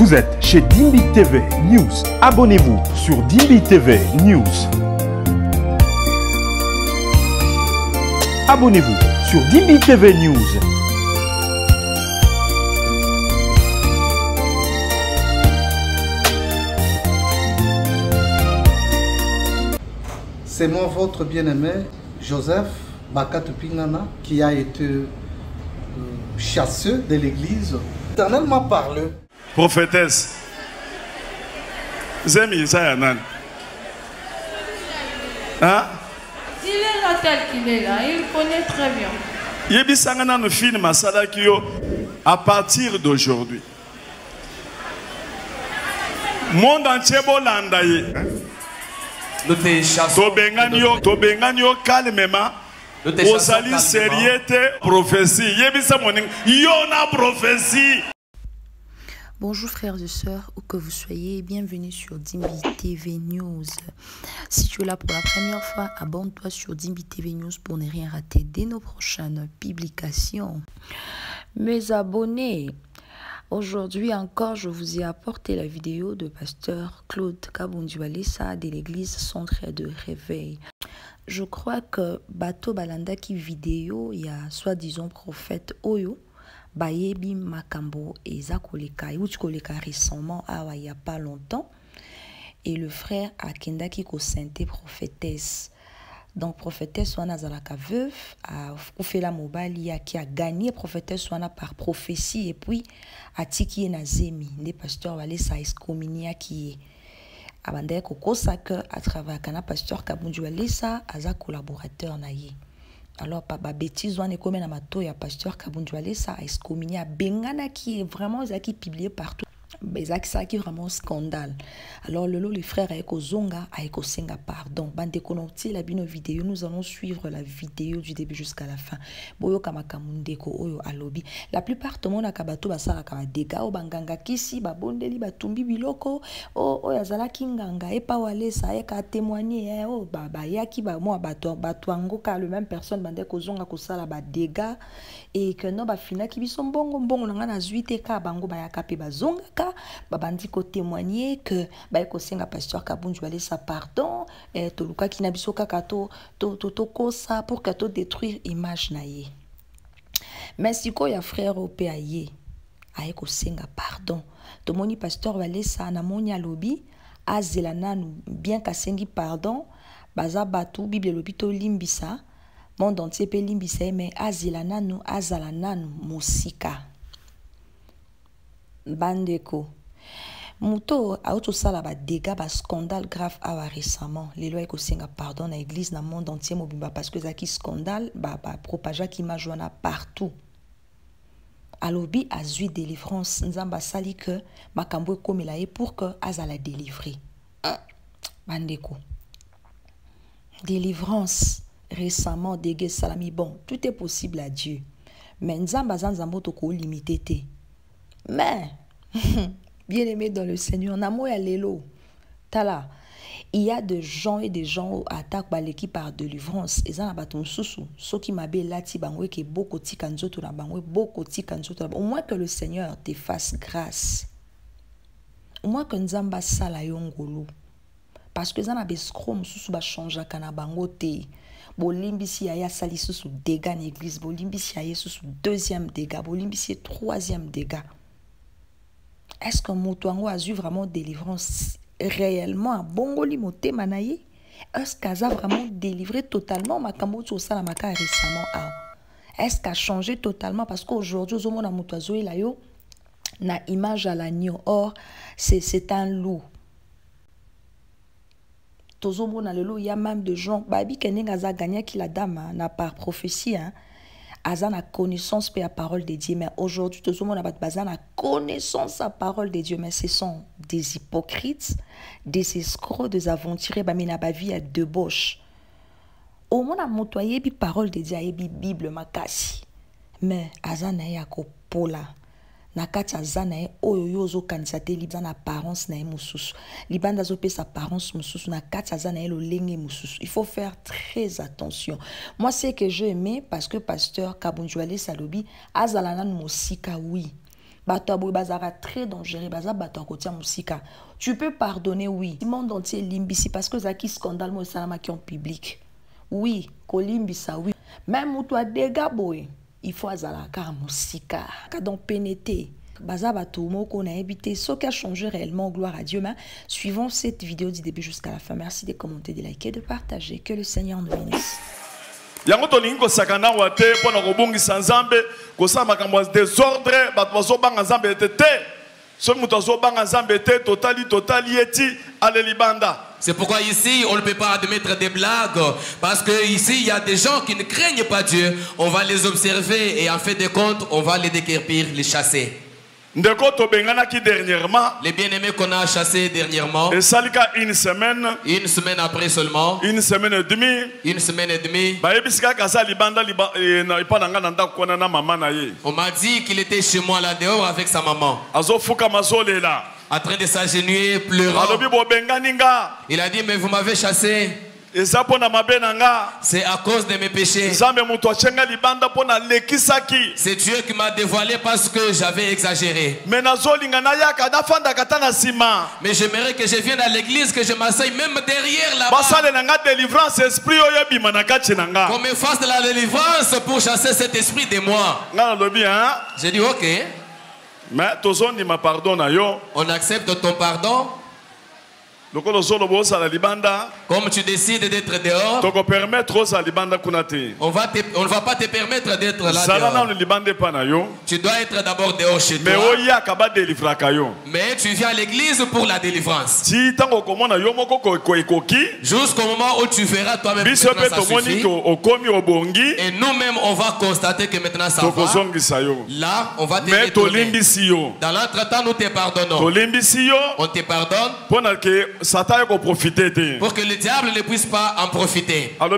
Vous êtes chez Dimbi TV News. Abonnez-vous sur Dimbi TV News. Abonnez-vous sur Dimbi TV News. C'est moi, votre bien-aimé, Joseph Bakatou Pingana, qui a été chasseux de l'église. L'Éternel m'a parlé. Prophétesse. Zemi, ça y est, nan. Hein? Il est là tel qu'il est là, il connaît très bien. Yebi Sangana nous filme Masala Kyo à partir d'aujourd'hui. Monde entier bolandaye. Nous te chassons. Tobenganyo calmement. Osali sérieux prophétie. Yebi Samoning, yona prophétie. Bonjour frères et sœurs, où que vous soyez, bienvenue sur Dimbi TV News. Si tu es là pour la première fois, abonne-toi sur Dimbi TV News pour ne rien rater dès nos prochaines publications. Mes abonnés, aujourd'hui encore, je vous ai apporté la vidéo de pasteur Claude Kabundu-Alessa de l'église Centre de Réveil. Je crois que Bato Balanda qui vidéo, il y a soi-disant prophète Oyo, Bayebi Makambo et Zakoleka, Koleka récemment, il n'y a pas longtemps, et le frère Akenda qui est prophétesse. Donc, prophétesse Wana Zalaka veuve, a fait la mobile, qui a gagné prophétesse Wana par prophétie, et puis a tiki Nazemi, les pasteurs Wale sa excommunia qui est. Abandé Kokosa que à travers Kana pasteur Kabundu-Alessa, aza collaborateur naïe. Alors, papa bêtise, on est comme un amateur, il y a pasteur Kabundu-Alessa, a excommunié à Bengana qui est vraiment qui publié partout. Ça qui est vraiment un scandale. Alors, les frères avec Zonga, avec Senga, pardon. Bande connectés, la bino vidéo, nous allons suivre la vidéo du début jusqu'à la fin. Boyo Kamakamundeko, Oyo Alobi. La plupart de mon akabato basala kama dega o banganga kisi, babondeli batumbi biloko, o yazala kinganga, e pa wale sa e ka témoigner, o baba yaki ba moi batuango ka le même personne bande ko zonga ko sala ba dega et que non ba fina ki biso mbongo nanga na zuite ka bango ba yakape bazonga ka. Babandi ko témoigner que ko senga pasteur Kabundu-Alessa pardon et toluka ki na biso kaka to kosa pour que to détruire image na ye. Mais si ko ya frère opé aye aye ko senga pardon to moni pasteur Alessa na moni alobi azela nanu bien ka sengi pardon baza batu bible lobi to limbisa monde entier pe limbisa mais azela nanu azala nanu musika. Bandeko Muto a auto sala ba dégâts ba scandale grave awa récemment les lois ko senga pardon na église na monde entier mobimba parce que zaki scandale ba propager qui ma joana partout alobi azui délivrance nzamba sali que makambo komela ye pour que azala délivrer bandeko délivrance récemment dégué salami bon tout est possible à Dieu mais nzamba zanzambo to ko limité te. Mais, bien aimé dans le Seigneur, namo ya lelo, tala, il y a des gens et des gens attaquent l'équipe par délivrance. Et ça n'a pas ton sous-sous. Ce qui m'a bien lati bangwe que beaucoup ti kanzoto na bangwe beaucoup ti kanzoto. Au moins que le Seigneur te fasse grâce. Au moins que nzamba sala yongolo. Parce que ça n'a pas scrum sous ba changer kana bango te. Bolimbisi ya sali sous dégâts l'église. Bolimbisi ya sous deuxième dégât. Bolimbisi troisième dégât. Est-ce que Moutouango a eu vraiment délivrance réellement? Bongoli moté manaye? Est-ce qu'elle a vraiment délivré totalement? Makamoto salamaka récemment. Est-ce qu'elle a changé totalement? Parce qu'aujourd'hui, au monde à Moutouazo il a eu na image à l'agneau. Or, c'est un loup. Tozo mona le loup, il y a même des gens. Babi Kenengaza gagné qui la dame n'a pas prophétie. Azan a connaissance de la parole de Dieu, mais aujourd'hui, tout le monde a connaissance de la parole de Dieu, mais ce sont des hypocrites, des escrocs, des aventuriers, mais n'a pas vie à débauche. Au monde a montoyé la parole de Dieu, la Bible, makasi, mais Azan a ya kopola. Nakati azana oyo yozo kanisate libana apparence na mususu libanda zo pesa apparence mususu nakati azana lo lenge mususu. Il faut faire très attention. Moi c'est que j'ai aimé parce que pasteur Kabundu-Alessa lobi azalana musika oui Bato aboy bazara très dangereux, baza bato akotia musika. Tu peux pardonner, oui. Le monde entier limbisi parce que zaki scandale mo salama qui en public. Oui, kolimbisa, oui. Même ou toi dégâts boy, il faut azala car musika. Donc pénéter. Baza bato moko na habité, ce qui a changé réellement, gloire à Dieu. Mais suivons cette vidéo du début jusqu'à la fin. Merci de commenter, de liker, de partager. Que le Seigneur nous bénisse. Yango tolingi ko sakana wate pona ko bungisa nzambe ko sa makambo désordre bato bazo banga nzambe tete so muto zo banga nzambe te totali eti ale libanda. C'est pourquoi ici on ne peut pas admettre des blagues parce que ici il y a des gens qui ne craignent pas Dieu. On va les observer et en fait de compte on va les déguerpir, les chasser. Ndeko to bengana ki dernièrement les bien-aimés qu'on a chassés dernièrement et salika une semaine après seulement une semaine et demie ba ebisika kaza libanda na ipananga na ndako kona na mama na ye. On m'a dit qu'il était chez moi là dehors avec sa maman azo fuka mazolela en train de s'agenouiller pleurant. alobi bo benganinga Il a dit mais vous m'avez chassé. C'est à cause de mes péchés. C'est Dieu qui m'a dévoilé parce que j'avais exagéré. Mais j'aimerais que je vienne à l'église, que je m'asseye même derrière là-bas. Qu'on me fasse de la délivrance pour chasser cet esprit de moi. J'ai dit ok. On accepte ton pardon. Comme tu décides d'être dehors, on ne va pas te permettre d'être là dehors. Tu dois être d'abord dehors chez toi. Mais tu viens à l'église pour la délivrance. Jusqu'au moment où tu verras toi-même que ça suffit. Et nous-mêmes on va constater que maintenant ça va. Là on va te retourner. Dans l'entretemps nous te pardonnons. On te pardonne pour que le diable ne puisse pas en profiter. Il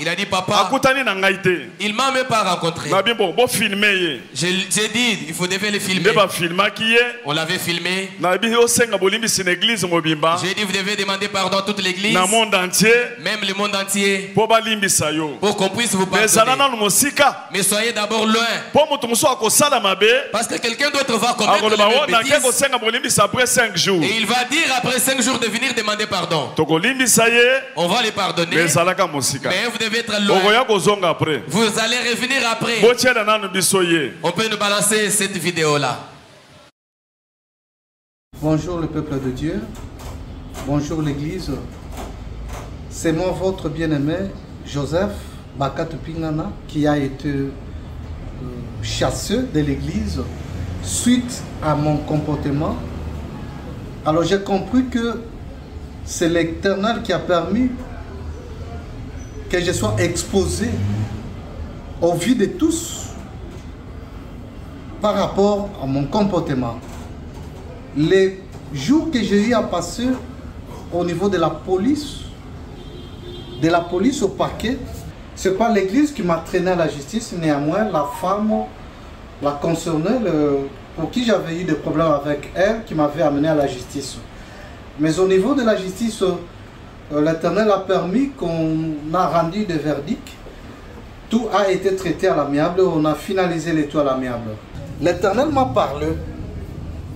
a dit papa, il m'a même pas rencontré. J'ai dit il faut devait le filmer. On l'avait filmé. J'ai dit vous devez demander pardon à toute l'église, même le monde entier, pour qu'on puisse vous pardonner. Mais soyez d'abord loin, parce que quelqu'un d'autre va commettre le même bêtise. Et il va dire après 5 jours de venir demander pardon. On va les pardonner. Mais vous devez être loin. Vous allez revenir après. On peut nous balancer cette vidéo là. Bonjour le peuple de Dieu. Bonjour l'église. C'est moi votre bien-aimé Joseph Bakatu Pingana qui a été chassé de l'église suite à mon comportement. Alors j'ai compris que c'est l'Éternel qui a permis que je sois exposé au vu de tous par rapport à mon comportement. Les jours que j'ai eu à passer au niveau de la police au parquet, ce n'est pas l'église qui m'a traîné à la justice, néanmoins la femme, la concernée, pour qui j'avais eu des problèmes avec elle, qui m'avait amené à la justice. Mais au niveau de la justice, l'Éternel a permis qu'on a rendu des verdicts. Tout a été traité à l'amiable, on a finalisé les tout à l'amiable. L'Éternel m'a parlé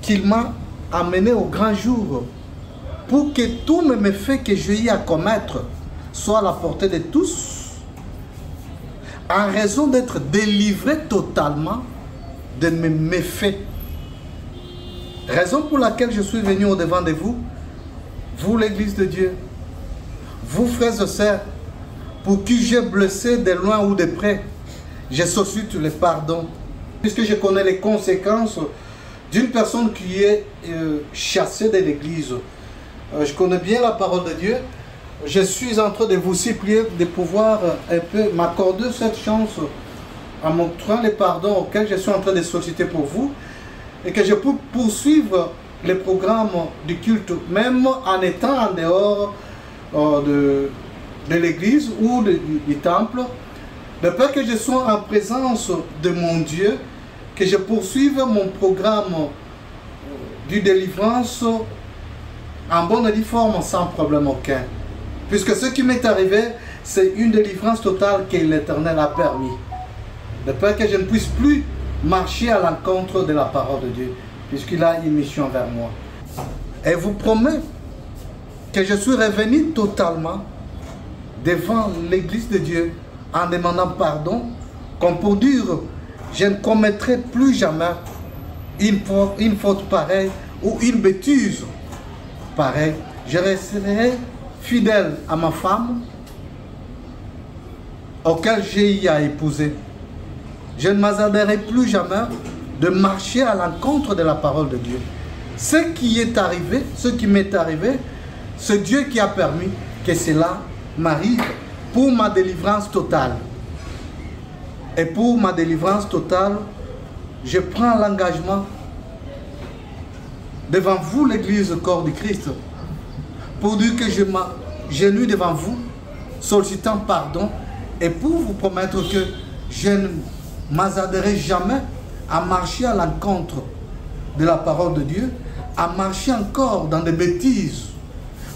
qu'il m'a amené au grand jour pour que tous mes méfaits que j'ai eu à commettre soient à la portée de tous, en raison d'être délivré totalement de mes méfaits. Raison pour laquelle je suis venu au-devant de vous, vous l'église de Dieu, vous frères et sœurs, pour qui j'ai blessé de loin ou de près, je sollicite le pardon, puisque je connais les conséquences d'une personne qui est chassée de l'église. Je connais bien la parole de Dieu. Je suis en train de vous supplier de pouvoir un peu m'accorder cette chance en montrant les pardons auxquels je suis en train de solliciter pour vous, et que je peux poursuivre les programmes du culte, même en étant en dehors de l'église ou du temple, de peur que je sois en présence de mon Dieu, que je poursuive mon programme de délivrance en bonne et due forme sans problème aucun. Puisque ce qui m'est arrivé, c'est une délivrance totale que l'Éternel a permis. De peur que je ne puisse plus marcher à l'encontre de la parole de Dieu, puisqu'il a une mission vers moi. Et vous promets que je suis revenu totalement devant l'église de Dieu en demandant pardon, comme pour dire, je ne commettrai plus jamais une faute pareille ou une bêtise pareille. Je resterai fidèle à ma femme, auquel j'ai eu à épouser. Je ne m'hasarderai plus jamais de marcher à l'encontre de la parole de Dieu. Ce qui est arrivé, ce qui m'est arrivé, c'est Dieu qui a permis que cela m'arrive pour ma délivrance totale. Et pour ma délivrance totale, je prends l'engagement devant vous, l'Église corps du Christ, pour dire que je m'agenouille devant vous, sollicitant pardon, et pour vous promettre que je ne m'hasarderai jamais à marcher à l'encontre de la parole de Dieu, à marcher encore dans des bêtises,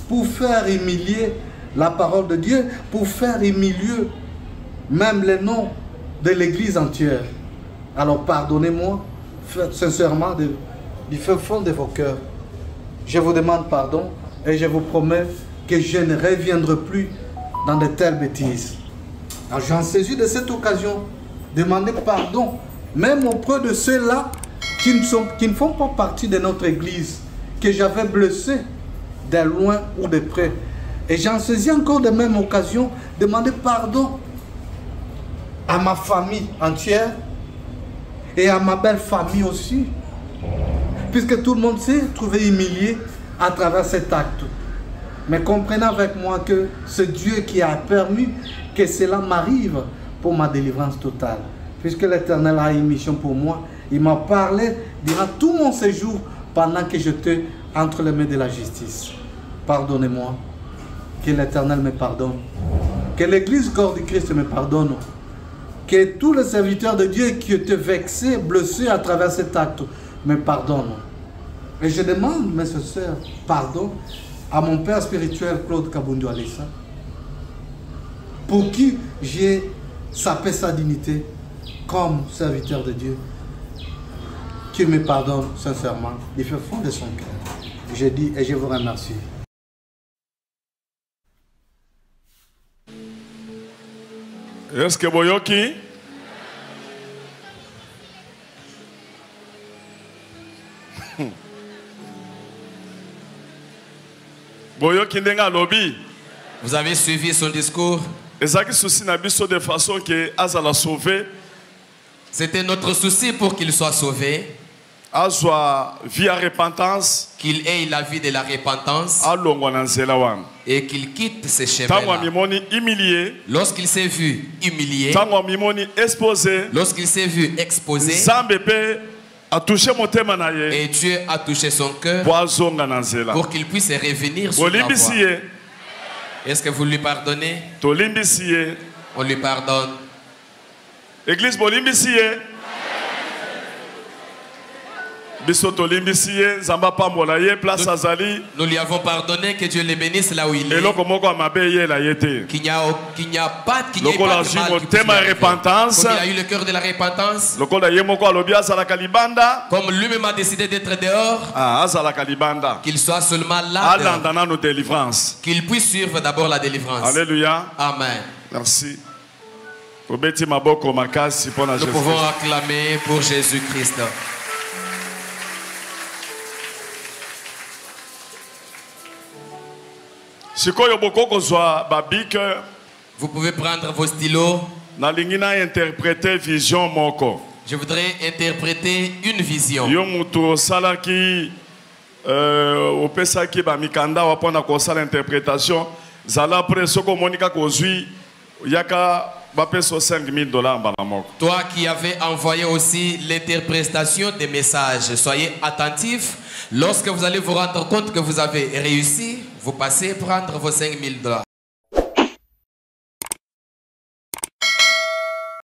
pour faire humilier la parole de Dieu, pour faire humilier même les noms de l'Église entière. Alors pardonnez-moi sincèrement du fond de vos cœurs. Je vous demande pardon et je vous promets que je ne reviendrai plus dans de telles bêtises. J'en saisis de cette occasion, demander pardon, même auprès de ceux-là qui ne font pas partie de notre Église, que j'avais blessé de loin ou de près. Et j'en saisis encore de même occasion, demander pardon à ma famille entière et à ma belle famille aussi, puisque tout le monde s'est trouvé humilié à travers cet acte. Mais comprenez avec moi que c'est Dieu qui a permis que cela m'arrive pour ma délivrance totale. Puisque l'Éternel a une mission pour moi, il m'a parlé durant tout mon séjour pendant que j'étais entre les mains de la justice. Pardonnez-moi, que l'Éternel me pardonne, que l'Église corps du Christ me pardonne, que tous les serviteurs de Dieu qui étaient vexés, blessés à travers cet acte me pardonnent. Et je demande, mes sœurs, pardon à mon père spirituel Claude Kabundu Alessa, pour qui j'ai sapé sa dignité comme serviteur de Dieu, qui me pardonne sincèrement du fond de son cœur. Je dis et je vous remercie. Est-ce que Boyoki? Boyoki ndenga lobby. Vous avez suivi son discours. De façon que Azala sauvé. C'était notre souci pour qu'il soit sauvé. Via repentance. Qu'il ait la vie de la repentance. Et qu'il quitte ses chemins-là. Lorsqu'il s'est vu humilié. Lorsqu'il s'est vu exposé. Et Dieu a touché son cœur pour qu'il puisse revenir sur la voie. Est-ce que vous lui pardonnez? On lui pardonne. Église nous lui avons pardonné, que Dieu le bénisse là où il est. Qu'il n'y a pas de mal. Comme il a eu le cœur de la repentance. Comme lui-même a décidé d'être dehors. Qu'il soit seulement là. Qu'il puisse suivre d'abord la délivrance. Alléluia. Amen. Merci. Nous pouvons acclamer pour Jésus-Christ. Vous pouvez prendre vos stylos. Je voudrais interpréter une vision. Toi qui avais envoyé aussi l'interprétation des messages, soyez attentifs. Lorsque vous allez vous rendre compte que vous avez réussi, vous passez prendre vos $5 000.